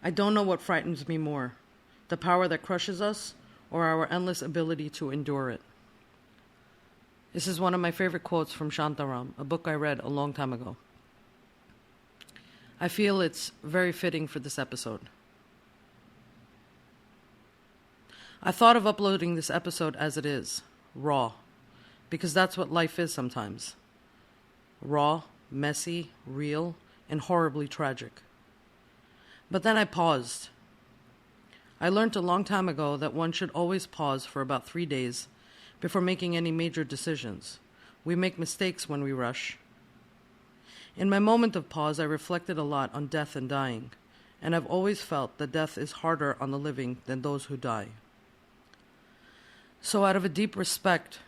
I don't know what frightens me more, the power that crushes us or our endless ability to endure it. This is one of my favorite quotes from Shantaram, a book I read a long time ago. I feel it's very fitting for this episode. I thought of uploading this episode as it is, raw, because that's what life is sometimes. Raw, messy, real, and horribly tragic. But then I paused. I learned a long time ago that one should always pause for about 3 days before making any major decisions. We make mistakes when we rush. In my moment of pause, I reflected a lot on death and dying, and I've always felt that death is harder on the living than those who die. So out of a deep respect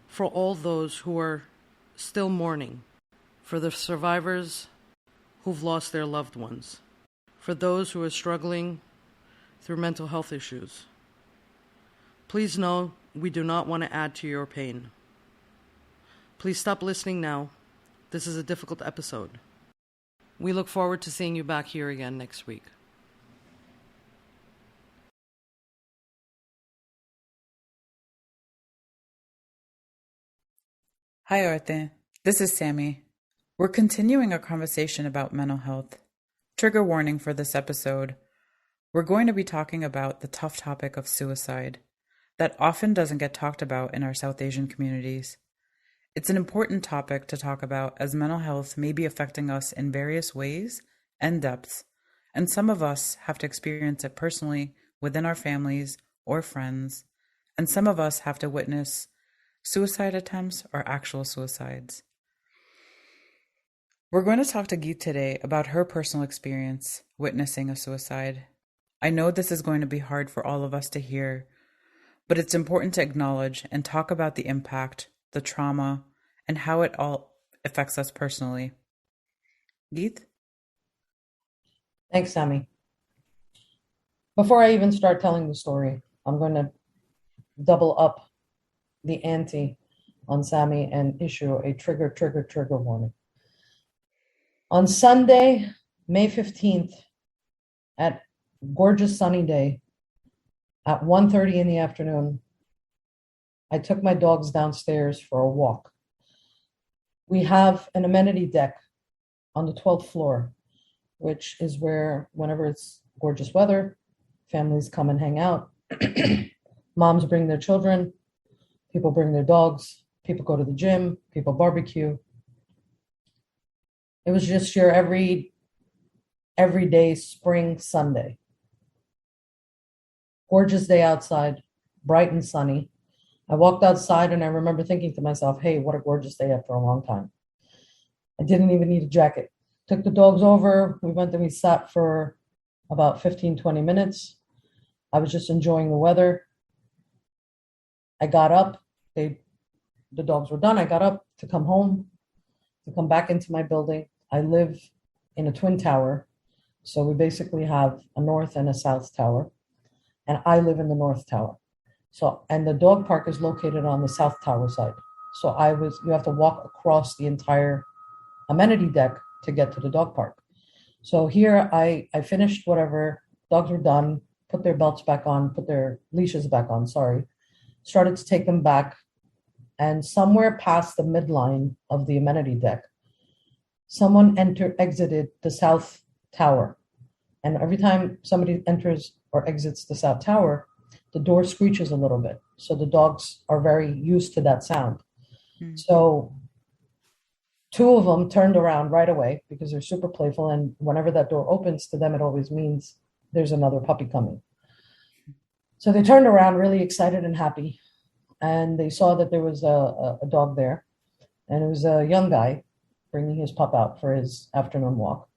for all those who are still mourning, for the survivors who've lost their loved ones, for those who are struggling through mental health issues, please know we do not want to add to your pain. Please stop listening now. This is a difficult episode. We look forward to seeing you back here again next week. Hi, Arte. This is Sammy. We're continuing our conversation about mental health. Trigger warning for this episode. We're going to be talking about the tough topic of suicide that often doesn't get talked about in our South Asian communities. It's an important topic to talk about as mental health may be affecting us in various ways and depths, and some of us have to experience it personally within our families or friends, and some of us have to witness suicide attempts or actual suicides. We're going to talk to Geet today about her personal experience witnessing a suicide. I know this is going to be hard for all of us to hear, but it's important to acknowledge and talk about the impact, the trauma, and how it all affects us personally. Geet? Thanks, Sammy. Before I even start telling the story, I'm going to double up the ante on Sammy and issue a trigger warning. On Sunday, May 15th, at gorgeous sunny day, at 1:30 in the afternoon, I took my dogs downstairs for a walk. We have an amenity deck on the 12th floor, which is where, whenever it's gorgeous weather, families come and hang out. Moms bring their children, people bring their dogs, people go to the gym, people barbecue. It was just your everyday spring Sunday. Gorgeous day outside, bright and sunny. I walked outside and I remember thinking to myself, hey, what a gorgeous day after a long time. I didn't even need a jacket. Took the dogs over. We went and we sat for about 15, 20 minutes. I was just enjoying the weather. I got up. The dogs were done. I got up to come home, to come back into my building. I live in a twin tower. So we basically have a north and a south tower. And I live in the north tower. And the dog park is located on the south tower side. So you have to walk across the entire amenity deck to get to the dog park. So here I finished whatever, dogs were done, put their belts back on, put their leashes back on, started to take them back. And somewhere past the midline of the amenity deck, someone exited the south tower. And every time somebody enters or exits the south tower, the door screeches a little bit. So the dogs are very used to that sound. Mm-hmm. So 2 of them turned around right away because they're super playful. And whenever that door opens to them, it always means there's another puppy coming. So they turned around really excited and happy. And they saw that there was a dog there. And it was a young guy bringing his pup out for his afternoon walk.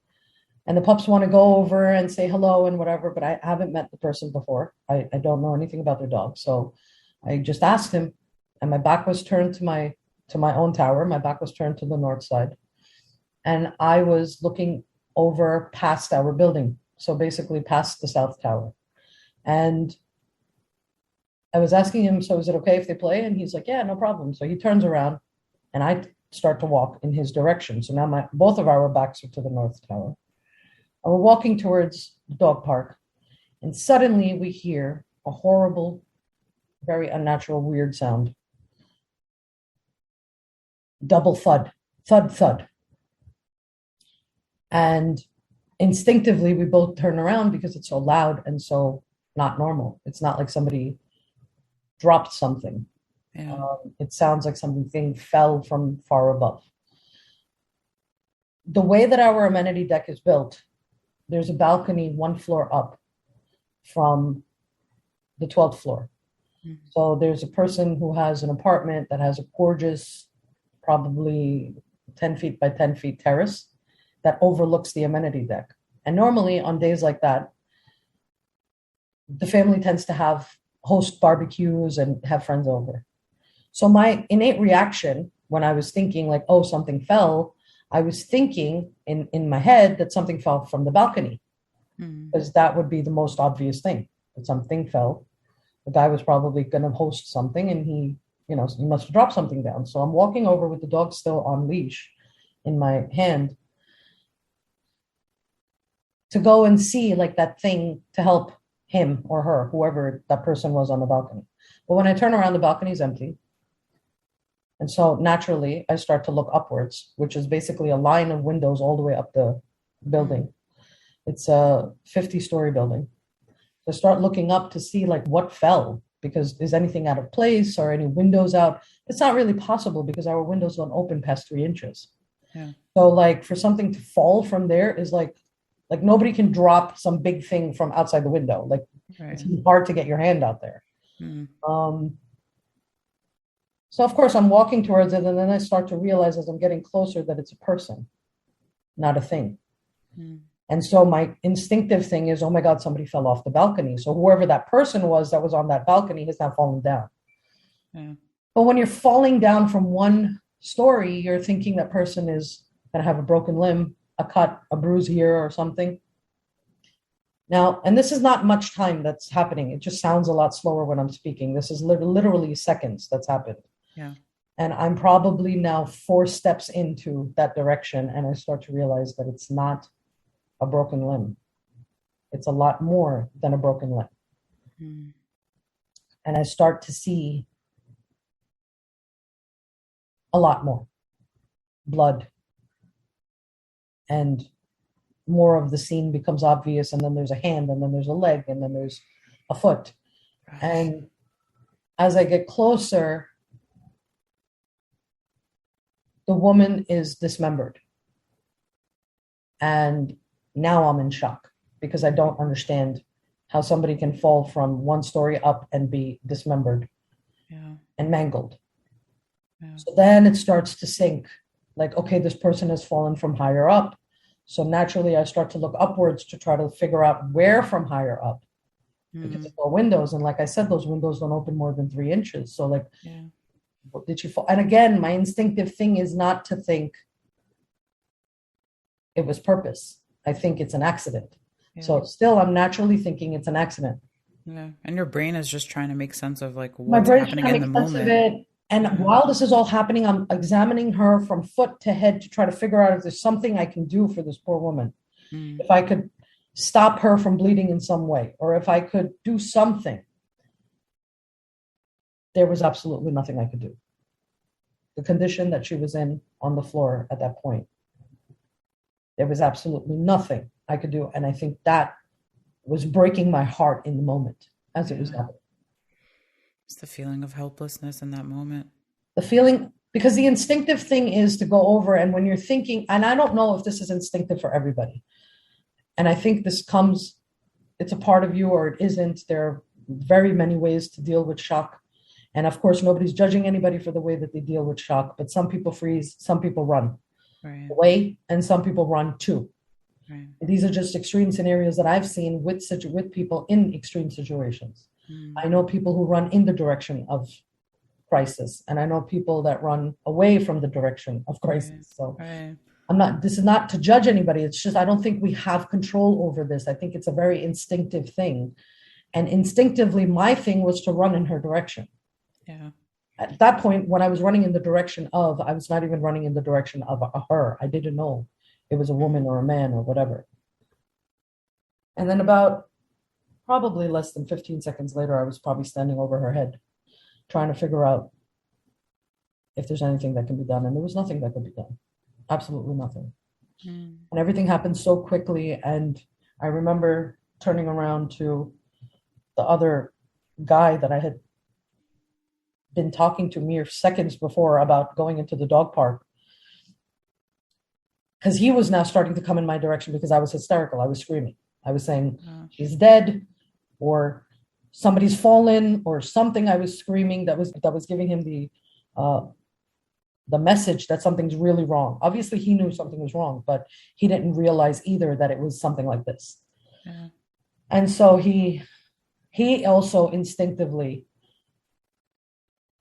And the pups want to go over and say hello and whatever, but I haven't met the person before. I don't know anything about their dog. So I just asked him, and my back was turned to my own tower. My back was turned to the north side. And I was looking over past our building. So basically past the south tower. And I was asking him, so is it okay if they play? And he's like, yeah, no problem. So he turns around and I start to walk in his direction. So now both of our backs are to the north tower. And we're walking towards the dog park. And suddenly we hear a horrible, very unnatural, weird sound. Double thud, thud, thud. And instinctively, we both turn around because it's so loud and so not normal. It's not like somebody dropped something. Yeah. It sounds like something fell from far above. The way that our amenity deck is built, there's a balcony 1 floor up from the 12th floor. Mm-hmm. So there's a person who has an apartment that has a gorgeous, probably 10 feet by 10 feet terrace that overlooks the amenity deck. And normally on days like that, the family tends to host barbecues and have friends over. So my innate reaction when I was thinking like, oh, something fell, I was thinking in my head that something fell from the balcony, because that would be the most obvious thing, that something fell. The guy was probably going to host something and he must have dropped something down. So I'm walking over with the dog still on leash in my hand to go and see like that thing to help him or her, whoever that person was on the balcony. But when I turn around, the balcony is empty. And so naturally, I start to look upwards, which is basically a line of windows all the way up the building. It's a 50-story building. So I start looking up to see like what fell, because is anything out of place or any windows out? It's not really possible because our windows don't open past 3 inches. Yeah. So like for something to fall from there is like nobody can drop some big thing from outside the window. Like It's hard to get your hand out there. So of course I'm walking towards it, and then I start to realize as I'm getting closer that it's a person, not a thing. And so my instinctive thing is, oh my God, somebody fell off the balcony. So whoever that person was that was on that balcony has now fallen down. Yeah. But when you're falling down from 1 story, you're thinking that person is going to have a broken limb, a cut, a bruise here or something. Now, and this is not much time that's happening. It just sounds a lot slower when I'm speaking. This is literally seconds that's happened. Yeah. And I'm probably now 4 steps into that direction, and I start to realize that it's not a broken limb. It's a lot more than a broken limb. And I start to see a lot more blood, and more of the scene becomes obvious, and then there's a hand, and then there's a leg, and then there's a foot. And as I get closer, the woman is dismembered. And now I'm in shock because I don't understand how somebody can fall from 1 story up and be dismembered and mangled. So then it starts to sink, like, okay, this person has fallen from higher up. So naturally I start to look upwards to try to figure out where from higher up, because there are windows. And like I said, those windows don't open more than 3 inches. So like, did you fall? And again, my instinctive thing is not to think it was purpose. I think it's an accident. So still I'm naturally thinking it's an accident. Yeah. And your brain is just trying to make sense of like My what's brain's happening trying in to the make sense of moment. it. And while this is all happening, I'm examining her from foot to head to try to figure out if there's something I can do for this poor woman. If I could stop her from bleeding in some way, or if I could do something. There was absolutely nothing I could do. The condition that she was in on the floor at that point, there was absolutely nothing I could do. And I think that was breaking my heart in the moment as it was happening. It's the feeling of helplessness in that moment. The feeling, because the instinctive thing is to go over, and when you're thinking, and I don't know if this is instinctive for everybody, and I think this comes, it's a part of you or it isn't. There are very many ways to deal with shock. And of course, nobody's judging anybody for the way that they deal with shock, but some people freeze, some people run away, and some people run too. These are just extreme scenarios that I've seen with people in extreme situations. I know people who run in the direction of crisis, and I know people that run away from the direction of crisis. So this is not to judge anybody. It's just, I don't think we have control over this. I think it's a very instinctive thing. And instinctively, my thing was to run in her direction. At that point, when I was running in the direction of, I was not even running in the direction of her. I didn't know it was a woman or a man or whatever. And then about probably less than 15 seconds later, I was probably standing over her head, trying to figure out if there's anything that can be done. And there was nothing that could be done. Absolutely nothing. Mm. And everything happened so quickly. And I remember turning around to the other guy that I had been talking to mere seconds before about going into the dog park, because he was now starting to come in my direction because I was hysterical. I was screaming. I was saying, she's dead, or somebody's fallen, or something. I was screaming that was giving him the message that something's really wrong. Obviously, he knew something was wrong, but he didn't realize either that it was something like this. Yeah. And so he also instinctively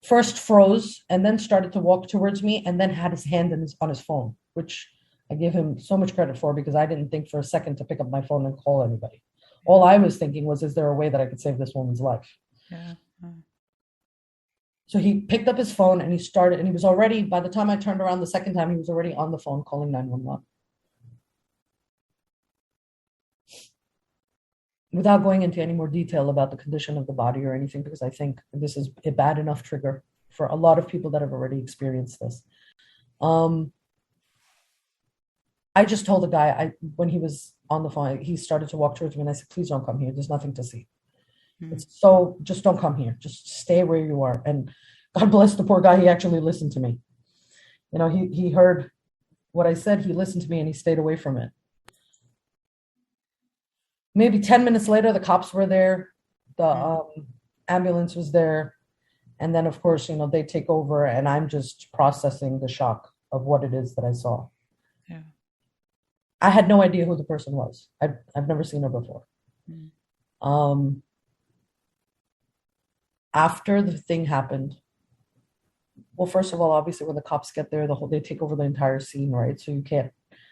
first froze and then started to walk towards me and then had his hand on his phone, which I give him so much credit for, because I didn't think for a second to pick up my phone and call anybody. All I was thinking was, is there a way that I could save this woman's life? Yeah. So he picked up his phone and he started, and he was already, by the time I turned around the second time, he was already on the phone calling 911. Without going into any more detail about the condition of the body or anything, because I think this is a bad enough trigger for a lot of people that have already experienced this. I just told the guy, when he was on the phone, he started to walk towards me, and I said, please don't come here. There's nothing to see. So just don't come here. Just stay where you are. And God bless the poor guy. He actually listened to me. You know, he heard what I said. He listened to me and he stayed away from it. Maybe 10 minutes later, the cops were there. The ambulance was there. And then, of course, you know, they take over, and I'm just processing the shock of what it is that I saw. Yeah. I had no idea who the person was. I've never seen her before. After the thing happened, well, first of all, obviously, when the cops get there, they take over the entire scene, right? So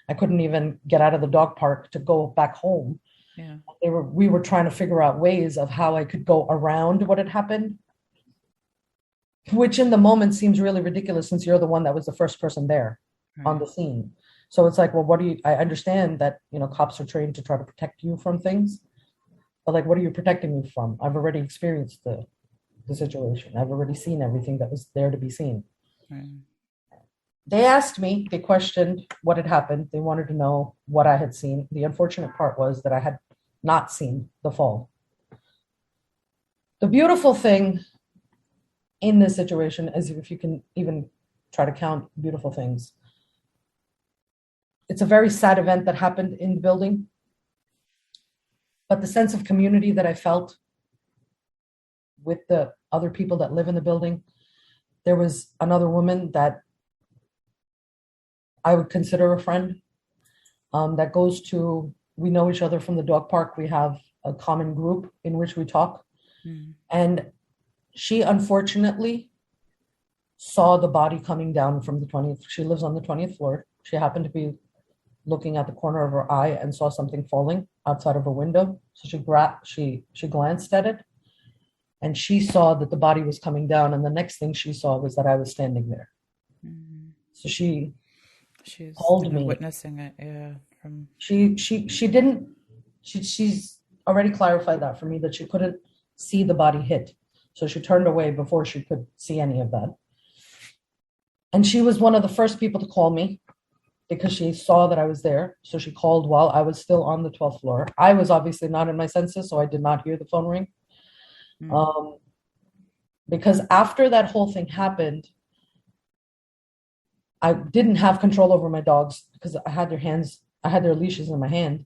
I couldn't even get out of the dog park to go back home. Yeah. We were trying to figure out ways of how I could go around what had happened, which in the moment seems really ridiculous, since you're the one that was the first person there on the scene. So it's like, well, I understand that, you know, cops are trained to try to protect you from things, but like, what are you protecting me from? I've already experienced the situation. I've already seen everything that was there to be seen. They asked me, they questioned what had happened. They wanted to know what I had seen. The unfortunate part was that I had not seen the fall. The beautiful thing in this situation is, if you can even try to count beautiful things, it's a very sad event that happened in the building, but the sense of community that I felt with the other people that live in the building. There was another woman that I would consider a friend, that goes to, we know each other from the dog park. We have a common group in which we talk. And she unfortunately saw the body coming down from the 20th. She lives on the 20th floor. She happened to be looking at the corner of her eye and saw something falling outside of a window. So she glanced at it, and she saw that the body was coming down. And the next thing she saw was that I was standing there. So she's called me, witnessing it. Yeah. She's already clarified that for me, that she couldn't see the body hit. So she turned away before she could see any of that. And she was one of the first people to call me, because she saw that I was there. So she called while I was still on the 12th floor. I was obviously not in my senses, so I did not hear the phone ring. Because after that whole thing happened, I didn't have control over my dogs, because I had their leashes in my hand.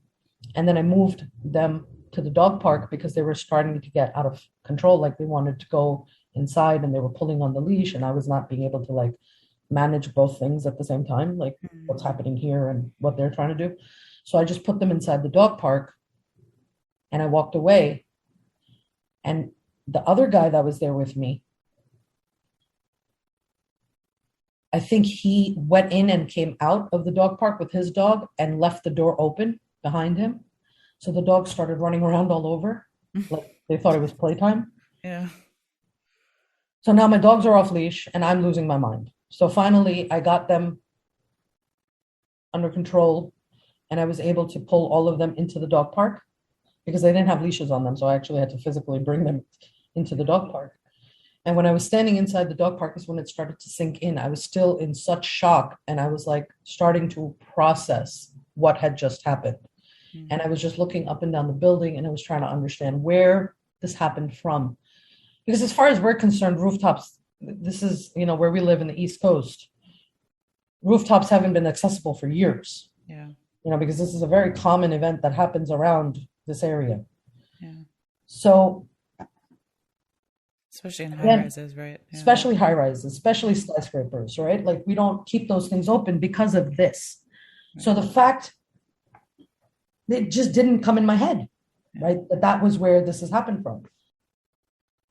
And then I moved them to the dog park because they were starting to get out of control. Like, they wanted to go inside and they were pulling on the leash, and I was not being able to like manage both things at the same time, like what's happening here and what they're trying to do. So I just put them inside the dog park and I walked away. And the other guy that was there with me, I think he went in and came out of the dog park with his dog and left the door open behind him. So the dog started running around all over, like they thought it was playtime. Yeah. So now my dogs are off leash and I'm losing my mind. So finally I got them under control, and I was able to pull all of them into the dog park. because they didn't have leashes on them. So I actually had to physically bring them into the dog park. And when I was standing inside the dog park is when it started to sink in. I was still in such shock, and I was like starting to process what had just happened. And I was just looking up and down the building, and I was trying to understand where this happened from. Because as far as we're concerned, rooftops, this is, where we live in the East Coast. Rooftops haven't been accessible for years. Yeah. Because this is a very common event that happens around this area. Yeah. So, especially in high rises, right? Yeah. Especially high rises, especially skyscrapers, right? Like we don't keep those things open because of this. Right. So the fact, it just didn't come in my head, right? That was where this has happened from.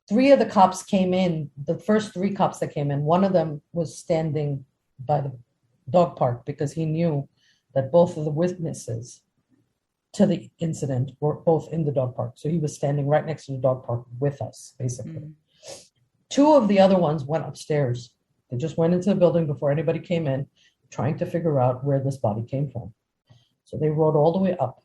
3 of the cops came in, the first 3 cops that came in, one of them was standing by the dog park because he knew that both of the witnesses to the incident were both in the dog park. So he was standing right next to the dog park with us, basically. 2 of the other ones went upstairs. They just went into the building before anybody came in, trying to figure out where this body came from. So they rode all the way up.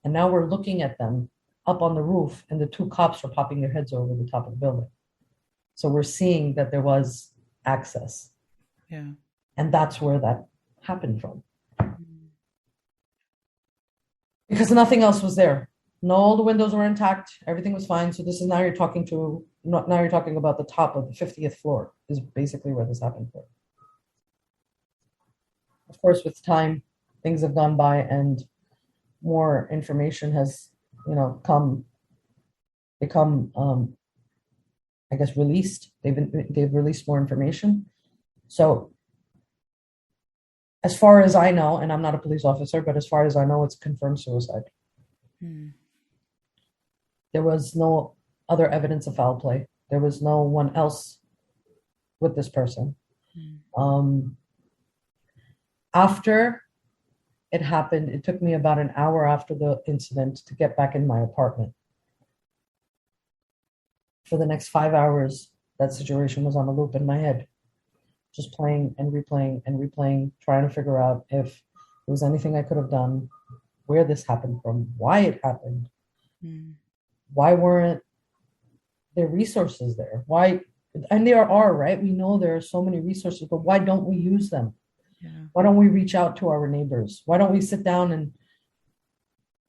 And now we're looking at them up on the roof, and the 2 cops are popping their heads over the top of the building. So we're seeing that there was access. Yeah. And that's where that happened from. Because nothing else was there. No, all the windows were intact. Everything was fine. So this is now you're talking about the top of the 50th floor is basically where this happened for. Of course, with time, things have gone by and more information has, become, I guess, released. They've released more information. So as far as I know, and I'm not a police officer, but as far as I know, it's confirmed suicide. There was no other evidence of foul play. There was no one else with this person. After it happened, it took me about an hour after the incident to get back in my apartment. For the next 5 hours, that situation was on a loop in my head, just playing and replaying and replaying, trying to figure out if there was anything I could have done, where this happened from, why it happened, why weren't there resources there? Why? And there are, right? We know there are so many resources, but why don't we use them? Why don't we reach out to our neighbors? Why don't we sit down and,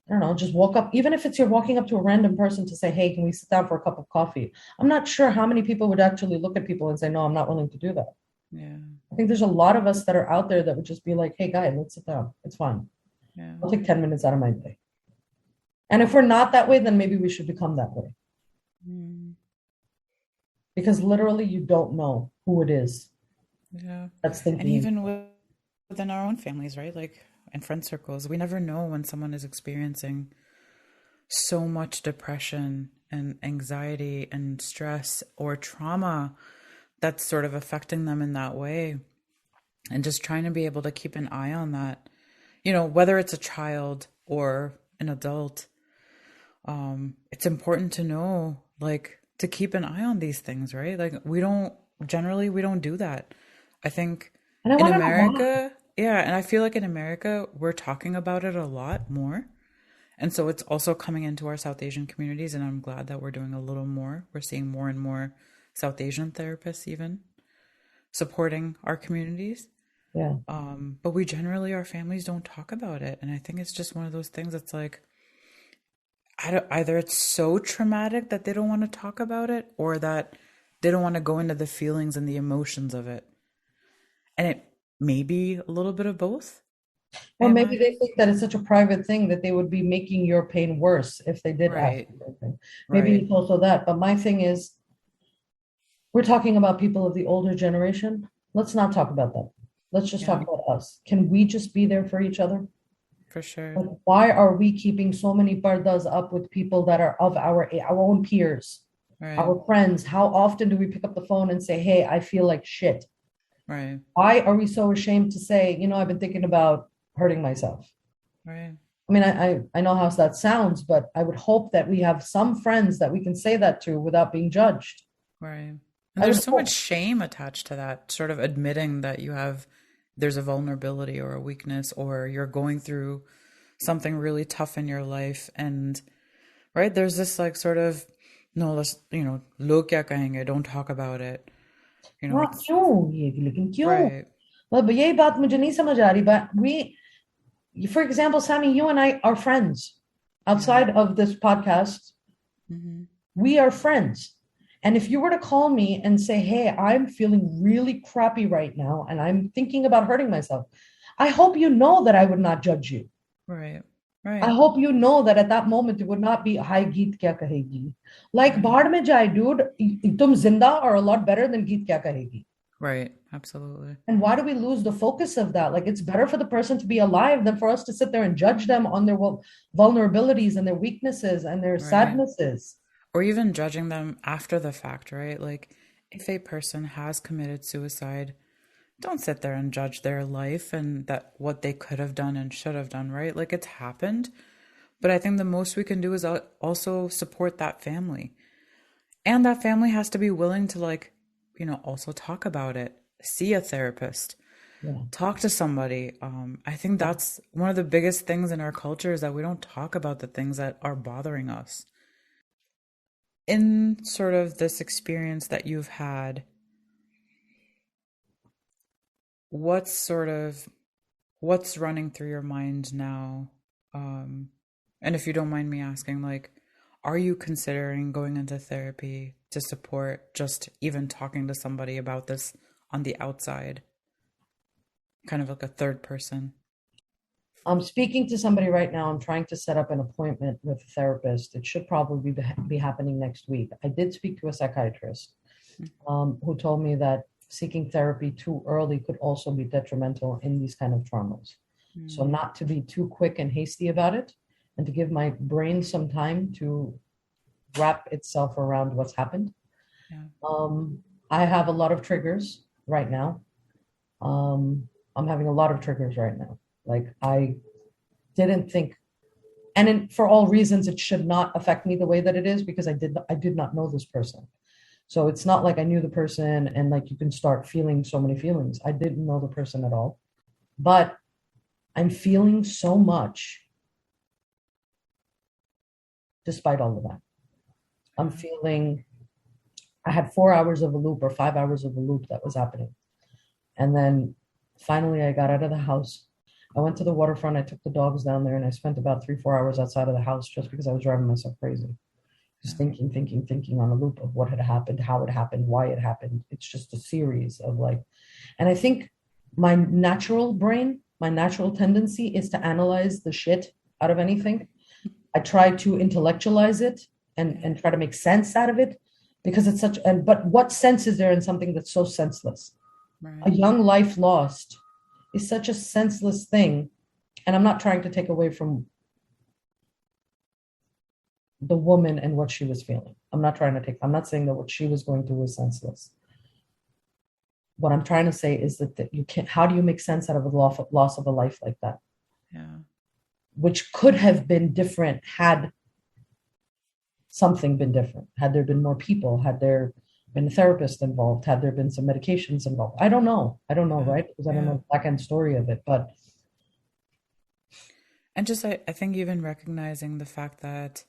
I don't know, just walk up, even if it's you're walking up to a random person to say, hey, can we sit down for a cup of coffee? I'm not sure how many people would actually look at people and say, no, I'm not willing to do that. Yeah. I think there's a lot of us that are out there that would just be like, hey, guy, let's sit down. It's fine. Yeah. I'll take 10 minutes out of my day. And if we're not that way, then maybe we should become that way. Because literally you don't know who it is. Yeah. That's thinking. And even within our own families, right? Like in friend circles, we never know when someone is experiencing so much depression and anxiety and stress or trauma that's sort of affecting them in that way. And just trying to be able to keep an eye on that, whether it's a child or an adult, it's important to know, like, to keep an eye on these things, right? Like we don't do that. I think in America, and I feel like in America, we're talking about it a lot more. And so it's also coming into our South Asian communities, and I'm glad that we're doing a little more. We're seeing more and more South Asian therapists even supporting our communities. Yeah. But we generally, our families don't talk about it. And I think it's just one of those things that's like, either it's so traumatic that they don't want to talk about it, or that they don't want to go into the feelings and the emotions of it. And it may be a little bit of both. Or maybe they think that it's such a private thing that they would be making your pain worse if they did ask you anything. Maybe it's also that. But my thing is, we're talking about people of the older generation. Let's not talk about that. Let's just talk about us. Can we just be there for each other? For sure. Like, why are we keeping so many pardas up with people that are of our own peers, our friends? How often do we pick up the phone and say, hey, I feel like shit? Right. Why are we so ashamed to say, I've been thinking about hurting myself? Right. I mean, I know how that sounds, but I would hope that we have some friends that we can say that to without being judged. Right. And there's so much shame attached to that, sort of admitting that there's a vulnerability or a weakness, or you're going through something really tough in your life, and right, there's this like sort of, no, let's, log kya kahenge, don't talk about it. हाँ It's क्यों ये लेकिन क्यों right. मतलब यही बात मुझे नहीं समझ आ रही but for example Sammy, you and I are friends Yeah. outside of this podcast. Hmm. We are friends. And if you were to call me and say, hey, I'm feeling really crappy right now and I'm thinking about hurting myself, I hope you know that I would not judge you. Right. I Right. hope you know that at that moment it would not be, hi, Geet kya kahegi. Like, Right. baad mein jaye, dude, tum zinda are a lot better than Geet kya kahegi. Right. Absolutely. And why do we lose the focus of that? Like, it's better for the person to be alive than for us to sit there and judge them on their vulnerabilities and their weaknesses and their Right. sadnesses. Or even judging them after the fact, right? Like if a person has committed suicide, don't sit there and judge their life and that what they could have done and should have done, right? Like it's happened. But I think the most we can do is also support that family. And that family has to be willing to like, also talk about it, see a therapist, Yeah. talk to somebody. I think that's one of the biggest things in our culture is that we don't talk about the things that are bothering us. In sort of this experience that you've had, what's running through your mind now? And if you don't mind me asking, like, are you considering going into therapy to support just even talking to somebody about this on the outside? Kind of like a third person. I'm speaking to somebody right now. I'm trying to set up an appointment with a therapist. It should probably be happening next week. I did speak to a psychiatrist who told me that seeking therapy too early could also be detrimental in these kind of traumas. So not to be too quick and hasty about it and to give my brain some time to wrap itself around what's happened. Yeah. I have a lot of triggers right now. I'm having a lot of triggers right now. Like I didn't think, and for all reasons, it should not affect me the way that it is because I did not know this person. So it's not like I knew the person and like you can start feeling so many feelings. I didn't know the person at all, but I'm feeling so much despite all of that. I'm feeling, I had 4 hours of a loop or 5 hours of a loop that was happening. And then finally I got out of the house. I went to the waterfront. I took the dogs down there and I spent about 3-4 hours outside of the house just because I was driving myself crazy. Just thinking on a loop of what had happened, how it happened, why it happened. It's just a series of like, and I think my natural brain, my natural tendency is to analyze the shit out of anything. I try to intellectualize it and try to make sense out of it because it's but what sense is there in something that's so senseless? Right. A young life lost is such a senseless thing. And I'm not trying to take away from the woman and what she was feeling. I'm not saying that what she was going through was senseless. What I'm trying to say is that you can't, how do you make sense out of a loss of a life like that? Yeah. Which could have been different had something been different, had there been more people, had there been a therapist involved, had there been some medications involved. I don't know, right? Because I don't know the back end story of it, but. And just, I think even recognizing the fact that,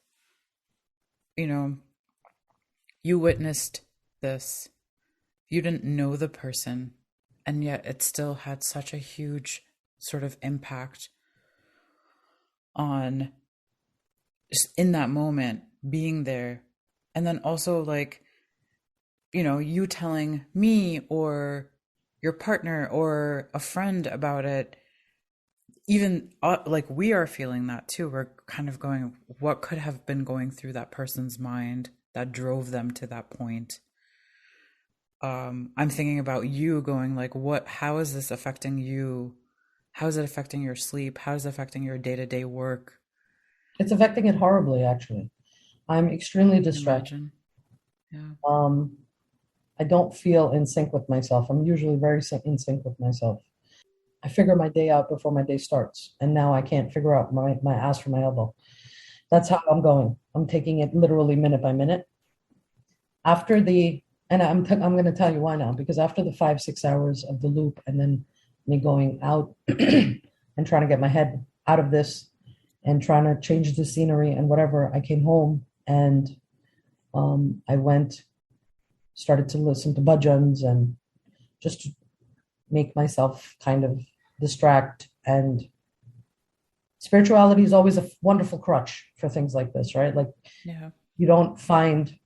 you witnessed this, you didn't know the person, and yet it still had such a huge sort of impact on just in that moment being there. And then also like, you telling me or your partner or a friend about it, even like we are feeling that too. We're kind of going, what could have been going through that person's mind that drove them to that point? I'm thinking about you going like, how is this affecting you? How is it affecting your sleep? How is it affecting your day-to-day work? It's affecting it horribly, actually. I'm extremely distracted. Imagine. Yeah. I don't feel in sync with myself. I'm usually very in sync with myself. I figure my day out before my day starts. And now I can't figure out my ass from my elbow. That's how I'm going. I'm taking it literally minute by minute. And I'm going to tell you why now, because after the 5-6 hours of the loop and then me going out and trying to get my head out of this and trying to change the scenery and whatever. I came home and I started to listen to bhajans and just to make myself kind of distract. And spirituality is always a wonderful crutch for things like this, right? Like Yeah. you don't find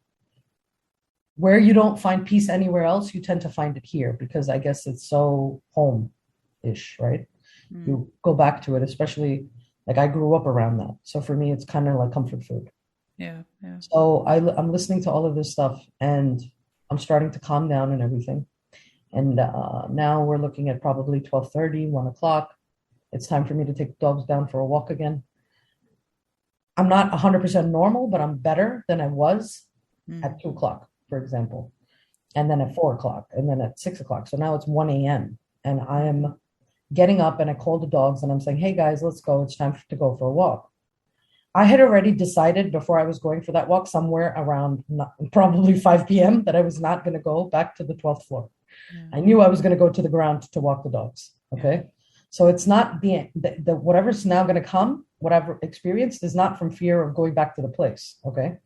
where you don't find peace anywhere else, you tend to find it here because I guess it's so home-ish, right? You go back to it, especially like I grew up around that. So for me, it's kind of like comfort food. Yeah. Yeah. So I'm listening to all of this stuff and I'm starting to calm down and everything. And now we're looking at probably 12:30, 1 o'clock. It's time for me to take dogs down for a walk again. I'm not 100% normal, but I'm better than I was at 2 o'clock, for example, and then at 4 o'clock, and then at 6 o'clock. So now it's 1 a.m. and I am getting up and I call the dogs and I'm saying, hey guys, let's go. It's time to go for a walk. I had already decided before I was going for that walk somewhere around probably 5 p.m. that I was not going to go back to the 12th floor. I knew I was going to go to the ground to walk the dogs. Okay. So it's not the whatever's now going to come, whatever experienced is not from fear of going back to the place. Okay.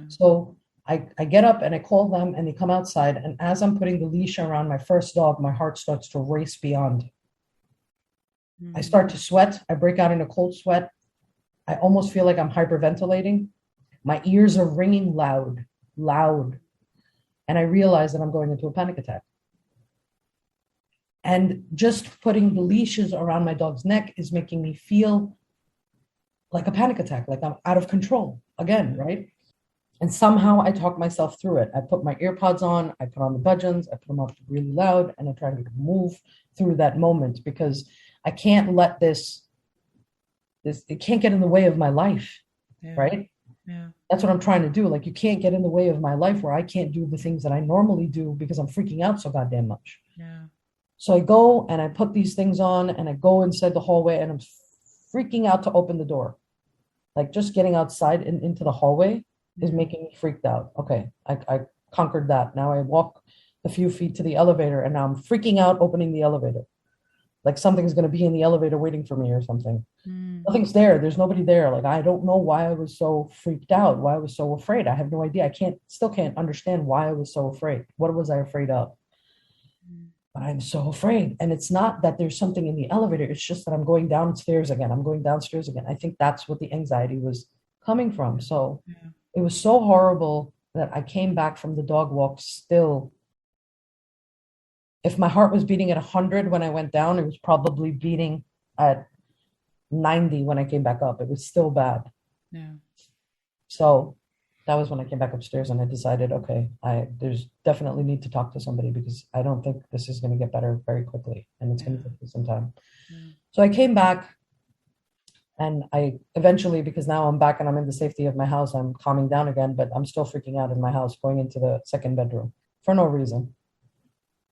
So I get up and I call them and they come outside. And as I'm putting the leash around my first dog, my heart starts to race beyond. I start to sweat. I break out in a cold sweat. I almost feel like I'm hyperventilating. My ears are ringing loud. And I realize that I'm going into a panic attack. And just putting the leashes around my dog's neck is making me feel like a panic attack, like I'm out of control again, right? And somehow I talk myself through it. I put my ear pods on, I put on the bhajans, I put them up really loud, and I try to move through that moment because I can't let this, it can't get in the way of my life, right? Yeah. That's what I'm trying to do. Like you can't get in the way of my life where I can't do the things that I normally do because I'm freaking out so goddamn much. Yeah. So I go and I put these things on and I go inside the hallway and I'm freaking out to open the door. Like just getting outside and into the hallway is making me freaked out. Okay, I conquered that. Now I walk a few feet to the elevator and now I'm freaking out opening the elevator. Like something's going to be in the elevator waiting for me or something. Nothing's there. There's nobody there. Like, I don't know why I was so freaked out, why I was so afraid. I have no idea. I still can't understand why I was so afraid. What was I afraid of? But I'm so afraid. And it's not that there's something in the elevator. It's just that I'm going downstairs again. I think that's what the anxiety was coming from. So it was so horrible that I came back from the dog walk still. If my heart was beating at 100 when I went down, it was probably beating at 90 when I came back up. It was still bad. Yeah. So that was when I came back upstairs and I decided, okay, there's definitely need to talk to somebody because I don't think this is going to get better very quickly and it's going to take me some time. So I came back and I eventually, because now I'm back and I'm in the safety of my house, I'm calming down again, but I'm still freaking out in my house going into the second bedroom for no reason.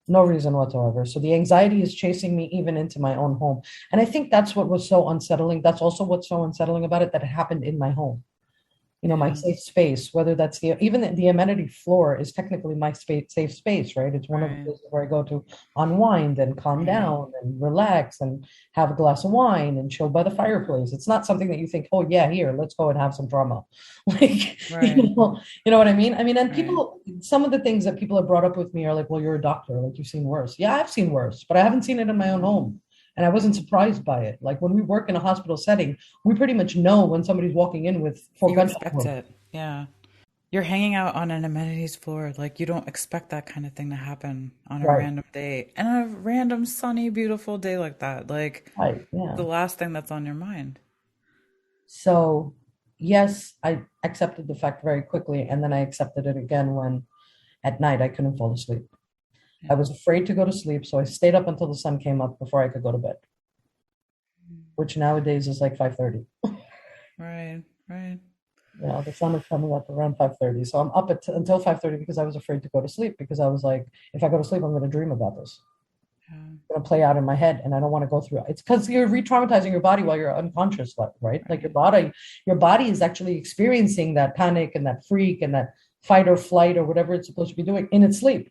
No reason whatsoever. So the anxiety is chasing me even into my own home. And I think that's what was so unsettling. That's also what's so unsettling about it, that it happened in my home. You know, my safe space, whether that's even the amenity floor is technically my safe space, right? It's one of the places where I go to unwind and calm down and relax and have a glass of wine and chill by the fireplace. It's not something that you think, oh yeah, here, let's go and have some drama. Like, you know what I mean? I mean, and people, some of the things that people have brought up with me are like, well, you're a doctor, like you've seen worse. Yeah, I've seen worse, but I haven't seen it in my own home. And I wasn't surprised by it. Like when we work in a hospital setting, we pretty much know when somebody's walking in with four guns. You expect it. Yeah. You're hanging out on an amenities floor. Like you don't expect that kind of thing to happen on a random day. And a random sunny, beautiful day like that. Like the last thing that's on your mind. So yes, I accepted the fact very quickly. And then I accepted it again when at night I couldn't fall asleep. I was afraid to go to sleep, so I stayed up until the sun came up before I could go to bed, which nowadays is like 5:30. Right. Yeah, the sun is coming up around 5:30, so I'm up until 5:30 because I was afraid to go to sleep because I was like, if I go to sleep, I'm going to dream about this. It's going to play out in my head, and I don't want to go through it. It's because you're re-traumatizing your body while you're unconscious, right? Like your body is actually experiencing that panic and that freak and that fight or flight or whatever it's supposed to be doing in its sleep.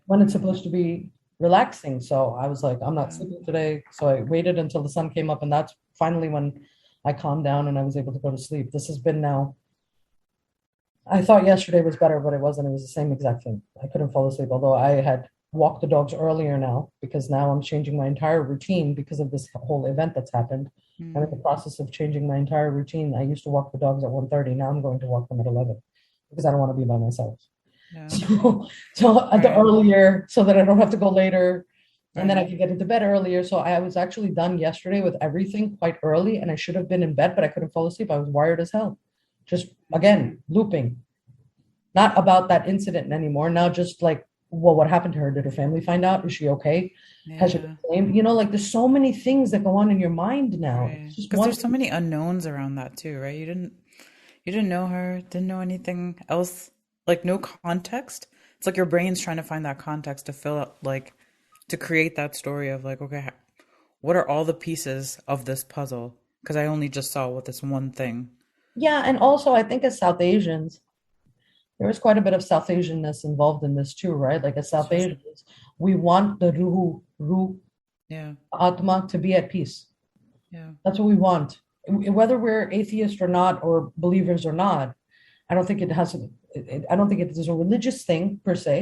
When it's supposed to be relaxing. So I was like, I'm not sleeping today. So I waited until the sun came up, and that's finally when I calmed down and I was able to go to sleep. This has been now, I thought yesterday was better, but it wasn't. It was the same exact thing. I couldn't fall asleep, although I had walked the dogs earlier now because now I'm changing my entire routine because of this whole event that's happened. I'm in the process of changing my entire routine. I used to walk the dogs at 1:30. Now I'm going to walk them at 11 because I don't want to be by myself. Yeah. So the earlier, so that I don't have to go later, and then I Right. could get into bed earlier. So I was actually done yesterday with everything quite early, and I should have been in bed, but I couldn't fall asleep. I was wired as hell. Just again, looping. Not about that incident anymore. Now just like, well, what happened to her? Did her family find out? Is she okay? Has she Yeah. been blamed? You know, like there's so many things that go on in your mind now. It's Right. just Because one. there's so many unknowns around that too, right? You didn't know her, didn't know anything else, like no context. It's like your brain's trying to find that context to fill up, like to create that story of like, okay, what are all the pieces of this puzzle? Because I only just saw what this one thing. Yeah, and also I think as South Asians, there is quite a bit of South Asianness involved in this too, right? Like as South Sure. Asians, we want the ruh, Yeah. atma to be at peace. Yeah. That's what we want. Whether we're atheist or not, or believers or not, I don't think it has. I don't think it is a religious thing per se.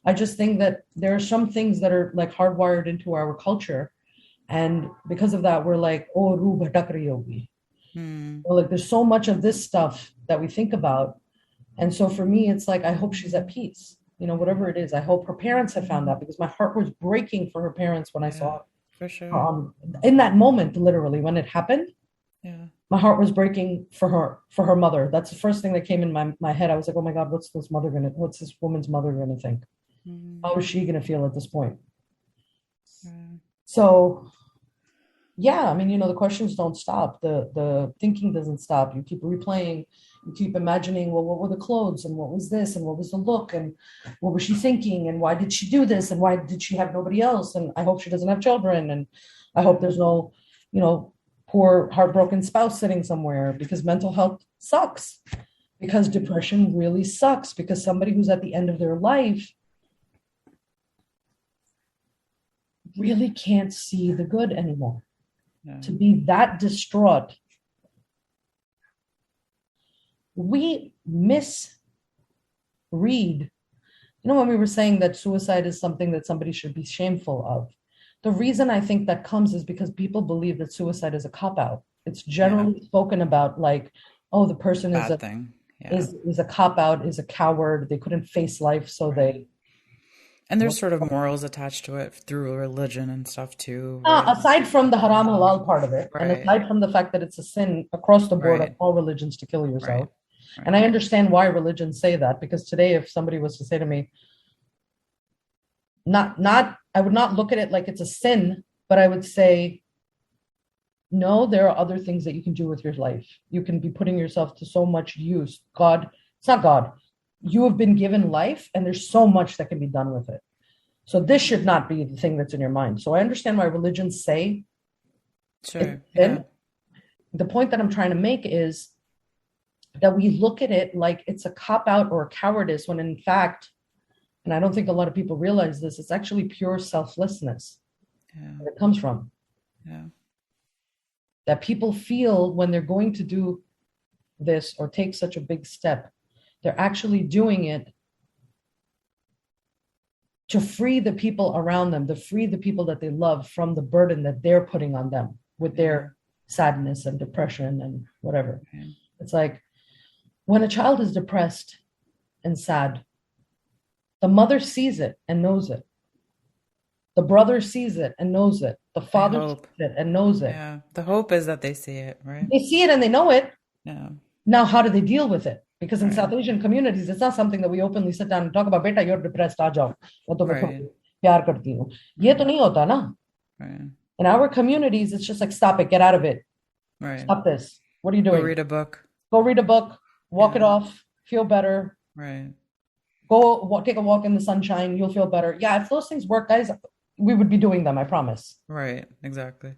I just think that there are some things that are like hardwired into our culture, and because of that, we're like, oh, ruh bhatak rahi hogi. Hmm. Or like, there's so much of this stuff that we think about, and so for me, it's like I hope she's at peace. You know, whatever it is, I hope her parents have found out because my heart was breaking for her parents when I Yeah. saw For sure. um, in that moment, literally when it happened, Yeah. my heart was breaking for her mother. That's the first thing that came in my head. I was like, oh my God, what's this woman's mother gonna think? Hmm. How is she gonna feel at this point? Yeah. So yeah, I mean, you know, the questions don't stop. The thinking doesn't stop. You keep replaying, you keep imagining, well, what were the clothes and what was this and what was the look and what was she thinking and why did she do this and why did she have nobody else? And I hope she doesn't have children and I hope there's no, you know, poor heartbroken spouse sitting somewhere because mental health sucks. Because depression really sucks because somebody who's at the end of their life really can't see the good anymore. Yeah. To be that distraught, we misread. You know, when we were saying that suicide is something that somebody should be shameful of, the reason I think that comes is because people believe that suicide is a cop out. It's Yeah. generally spoken about like, oh, the person is Bad a thing. Yeah. is a cop out, is a coward. They couldn't face life, so Right. they. And there's sort of morals attached to it through religion and stuff too, right? Aside from the haram halal part of it, and Right. aside from the fact that it's a sin across the board of Right. all religions to kill Right. yourself, and Right. I understand why religions say that because today, if somebody was to say to me, not, I would not look at it like it's a sin, but I would say, no, there are other things that you can do with your life. You can be putting yourself to so much use. God, it's not God. You have been given life, and there's so much that can be done with it. So this should not be the thing that's in your mind. So I understand why religions say it's Sure. Yeah. sin. The point that I'm trying to make is that we look at it like it's a cop out or a cowardice when in fact, and I don't think a lot of people realize this, it's actually pure selflessness Yeah. that it comes from. Yeah. That people feel when they're going to do this or take such a big step, they're actually doing it to free the people around them, to free the people that they love from the burden that they're putting on them with their sadness and depression and whatever. Yeah. It's like when a child is depressed and sad, the mother sees it and knows it. The brother sees it and knows it. The I father sees hope. it and knows it. Yeah. The hope is that they see it, right? They see it and they know it. Yeah. Now, how do they deal with it? Because in Right. South Asian communities, it's not something that we openly sit down and talk about. Beta, you're depressed, aa jao. मैं तुम्हें Right. थोड़ी प्यार करती हूँ. ये तो नहीं होता ना. Right. In our communities, it's just like, stop it, get out of it. Right. Stop this. What are you Go doing? read a book. Go read a book, walk it Yeah. off, feel better. Right. Go take a walk in the sunshine, you'll feel better. Yeah, if those things work, guys, we would be doing them, I promise. Right. Exactly.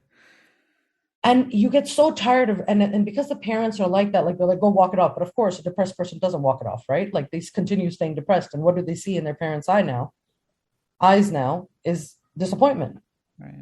And you get so tired of, and because the parents are like that, like they're like, go walk it off. But of course, a depressed person doesn't walk it off, right? Like they continue staying depressed. And what do they see in their parents' eyes now? Is disappointment. Right.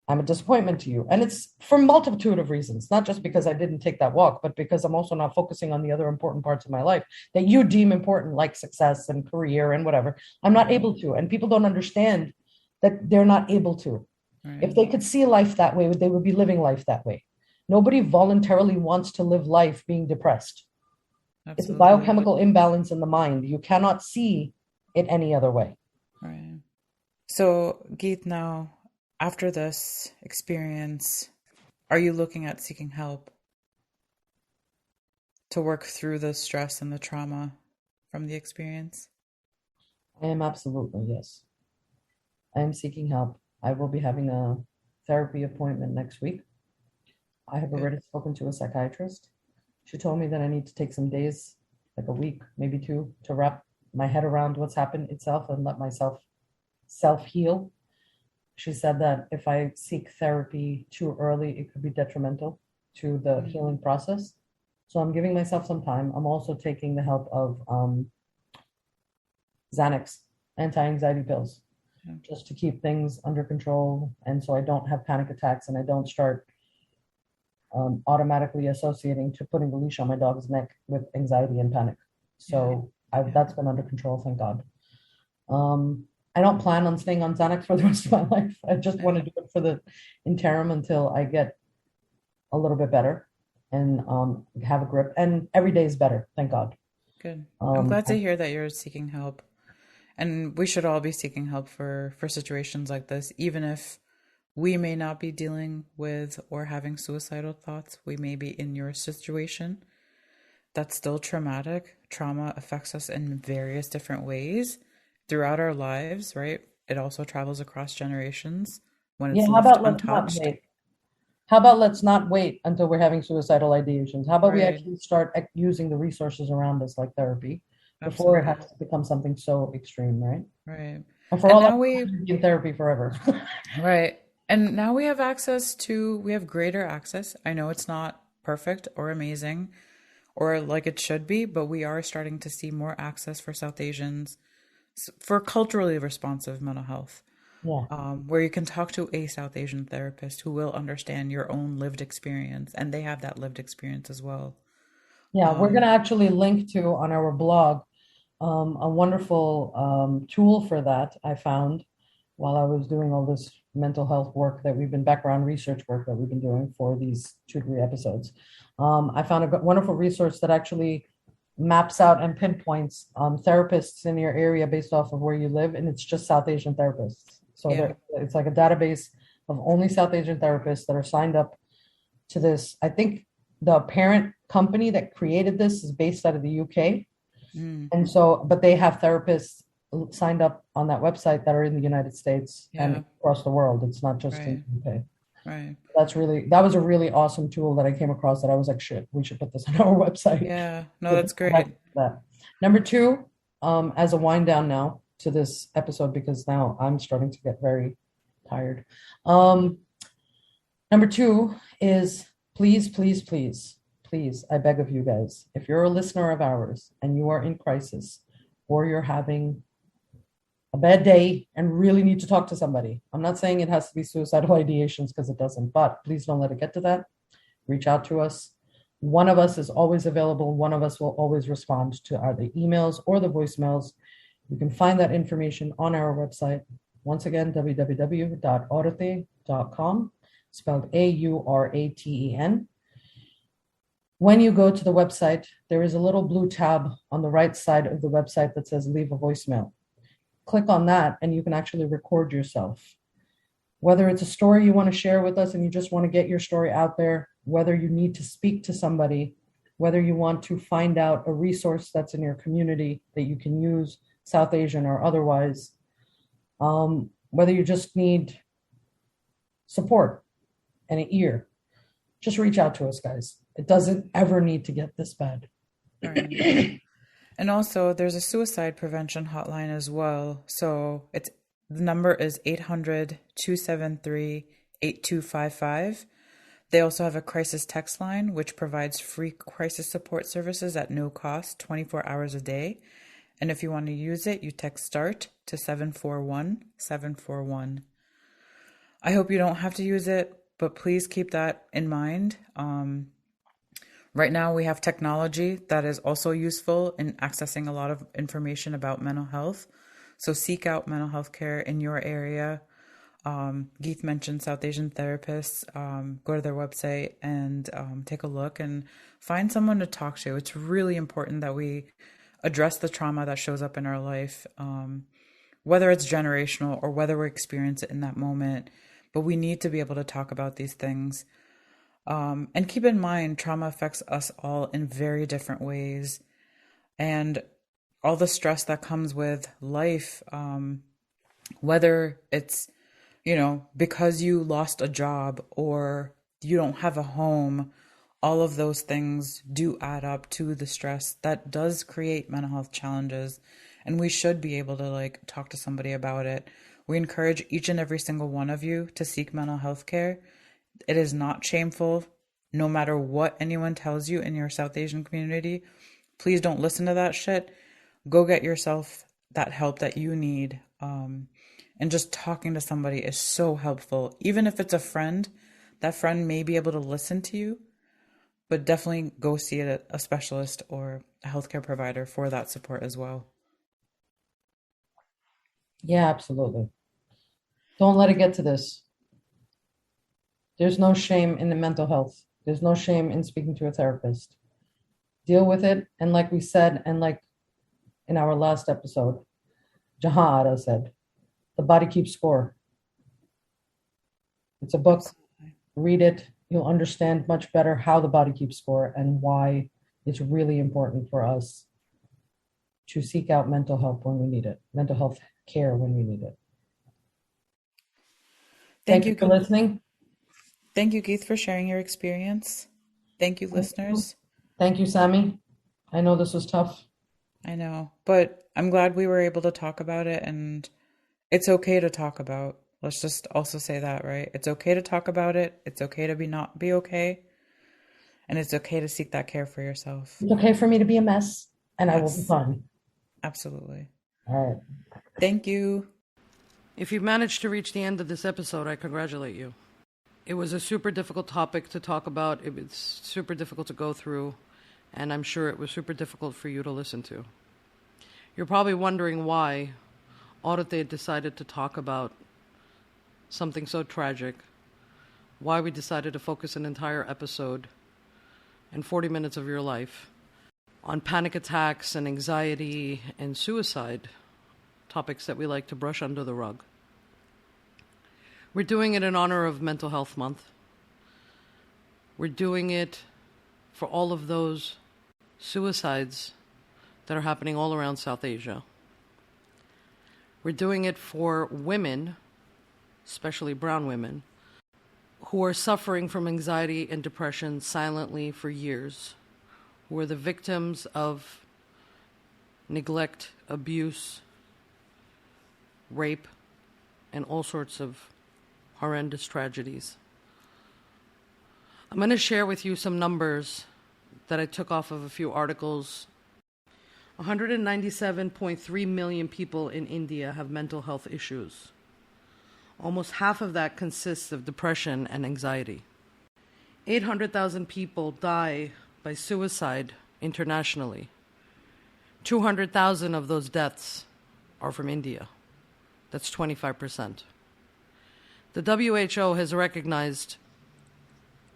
I'm a disappointment to you. And it's for multitude of reasons, not just because I didn't take that walk, but because I'm also not focusing on the other important parts of my life that you deem important, like success and career and whatever. I'm not Right. able to. And people don't understand that they're not able to. If Right. they could see life that way, they would be living life that way. Nobody voluntarily wants to live life being depressed. It's a Absolutely. biochemical imbalance in the mind. You cannot see it any other way. Right. So, Geet, now, after this experience, are you looking at seeking help to work through the stress and the trauma from the experience? I am absolutely, yes. I am seeking help. I will be having a therapy appointment next week. I have Good. already spoken to a psychiatrist. She told me that I need to take some days, like a week, maybe two, to wrap my head around what's happened itself and let myself self heal. She said that if I seek therapy too early, it could be detrimental to the Mm. healing process. So I'm giving myself some time. I'm also taking the help of Xanax, anti-anxiety pills, Yeah. just to keep things under control, and so I don't have panic attacks and I don't start automatically associating to putting the leash on my dog's neck with anxiety and panic. Yeah. So Yeah. that's been under control, thank God. Um, I don't plan on staying on Xanax for the rest of my life. I just want to Yeah. do it for the interim until I get a little bit better and have a grip. And every day is better, thank God. Good. I'm Um, glad to hear that you're seeking help. And we should all be seeking help for situations like this, even if we may not be dealing with or having suicidal thoughts. We may be in your situation. That's still traumatic. Trauma affects us in various different ways throughout our lives, right? It also travels across generations when yeah, it's how left about let's not untouched. wait? How about let's not wait until we're having suicidal ideations? How about we Right. actually start using the resources around us like therapy before it has Absolutely. to become something so extreme, right? Right. And for And all of now us, we, be in therapy forever. right. And now we have access to, we have greater access. I know it's not perfect or amazing or like it should be, but we are starting to see more access for South Asians for culturally responsive mental health, Yeah. where you can talk to a South Asian therapist who will understand your own lived experience, and they have that lived experience as well. Yeah, we're going to Um, actually link to on our blog a wonderful tool for that I found while I was doing all this mental health work that we've been background research work that we've been doing for these 2 3 episodes. I found a wonderful resource that actually maps out and pinpoints therapists in your area based off of where you live, and it's just South Asian therapists. So yeah. it's like a database of only South Asian therapists that are signed up to this. I think the parent company that created this is based out of the UK. Mm, And so, but they have therapists signed up on that website that are in the United States and yeah. across the world. It's not just in Right. the UK. Right. That was a really awesome tool that I came across that I was like, shit, we should put this on our website. Yeah. No, So that's great. that. Number two, as a wind down now to this episode, because now I'm starting to get very tired. Um, Number two is please, please, please, please, I beg of you guys, if you're a listener of ours and you are in crisis or you're having a bad day and really need to talk to somebody, I'm not saying it has to be suicidal ideations because it doesn't, but please don't let it get to that. Reach out to us. One of us is always available. One of us will always respond to either emails or the voicemails. You can find that information on our website. Once again, www.aurate.com, spelled AURATEN. When you go to the website, there is a little blue tab on the right side of the website that says leave a voicemail. Click on that and you can actually record yourself. Whether it's a story you want to share with us and you just want to get your story out there, whether you need to speak to somebody, whether you want to find out a resource that's in your community that you can use, South Asian or otherwise, whether you just need support and an ear, just reach out to us, guys. It doesn't ever need to get this bad. Right. And also, there's a suicide prevention hotline as well. So it's the number is 800-273-8255. They also have a crisis text line, which provides free crisis support services at no cost, 24 hours a day. And if you want to use it, you text START to 741-741. I hope you don't have to use it, but please keep that in mind. Right now, we have technology that is also useful in accessing a lot of information about mental health. So seek out mental health care in your area. Geet mentioned South Asian therapists. Go to their website and take a look and find someone to talk to. It's really important that we address the trauma that shows up in our life, whether it's generational or whether we experience it in that moment. But we need to be able to talk about these things. And keep in mind, trauma affects us all in very different ways. And all the stress that comes with life, whether it's, because you lost a job or you don't have a home, all of those things do add up to the stress that does create mental health challenges. And we should be able to talk to somebody about it. We encourage each and every single one of you to seek mental health care. It is not shameful, no matter what anyone tells you in your South Asian community. Please don't listen to that shit. Go get yourself that help that you need. And just talking to somebody is so helpful. Even if it's a friend, that friend may be able to listen to you, but definitely go see a specialist or a healthcare provider for that support as well. Yeah, absolutely. Don't let it get to this. There's no shame in the mental health. There's no shame in speaking to a therapist. Deal with it. And like we said, and like in our last episode, Jahara said, the body keeps score. It's a book. Read it. You'll understand much better how the body keeps score and why it's really important for us to seek out mental help when we need it, mental health care when we need it. Thank you for listening. Thank you, Geet, for sharing your experience. Thank you, listeners. Thank you, Sammy. I know this was tough. I know, but I'm glad we were able to talk about it, and it's okay to talk about. Let's just also say that, right? It's okay to talk about it. It's okay to not be okay. And it's okay to seek that care for yourself. It's okay for me to be a mess, and yes. I will be fine. Absolutely. All right. Thank you. If you've managed to reach the end of this episode, I congratulate you. It was a super difficult topic to talk about. It was super difficult to go through, and I'm sure it was super difficult for you to listen to. You're probably wondering why Audate decided to talk about something so tragic, why we decided to focus an entire episode and 40 minutes of your life on panic attacks and anxiety and suicide, topics that we like to brush under the rug. We're doing it in honor of Mental Health Month. We're doing it for all of those suicides that are happening all around South Asia. We're doing it for women, especially brown women, who are suffering from anxiety and depression silently for years, who are the victims of neglect, abuse, rape, and all sorts of horrendous tragedies. I'm going to share with you some numbers that I took off of a few articles. 197.3 million people in India have mental health issues. Almost half of that consists of depression and anxiety. 800,000 people die by suicide internationally. 200,000 of those deaths are from India. That's 25%. The WHO has recognized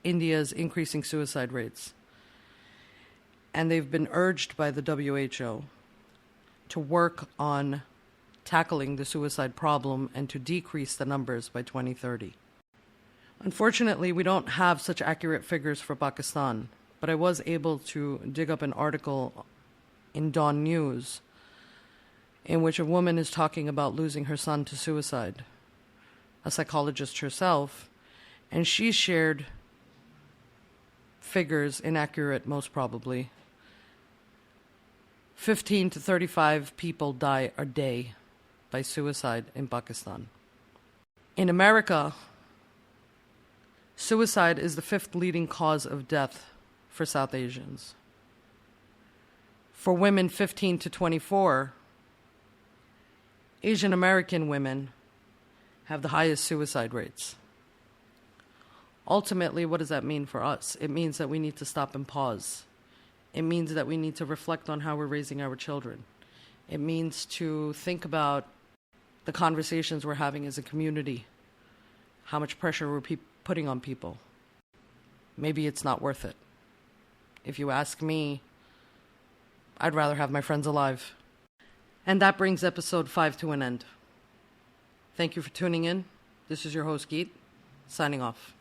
India's increasing suicide rates, and they've been urged by the WHO to work on tackling the suicide problem and to decrease the numbers by 2030. Unfortunately, we don't have such accurate figures for Pakistan, but I was able to dig up an article in Dawn News in which a woman is talking about losing her son to suicide, a psychologist herself, and she shared figures, inaccurate most probably. 15 to 35 people die a day by suicide in Pakistan. In America, suicide is the 5th leading cause of death for South Asians. For women 15 to 24, Asian American women have the highest suicide rates. Ultimately, what does that mean for us? It means that we need to stop and pause. It means that we need to reflect on how we're raising our children. It means to think about the conversations we're having as a community, how much pressure we're putting on people. Maybe it's not worth it. If you ask me, I'd rather have my friends alive. And that brings episode 5 to an end. Thank you for tuning in. This is your host, Geet, signing off.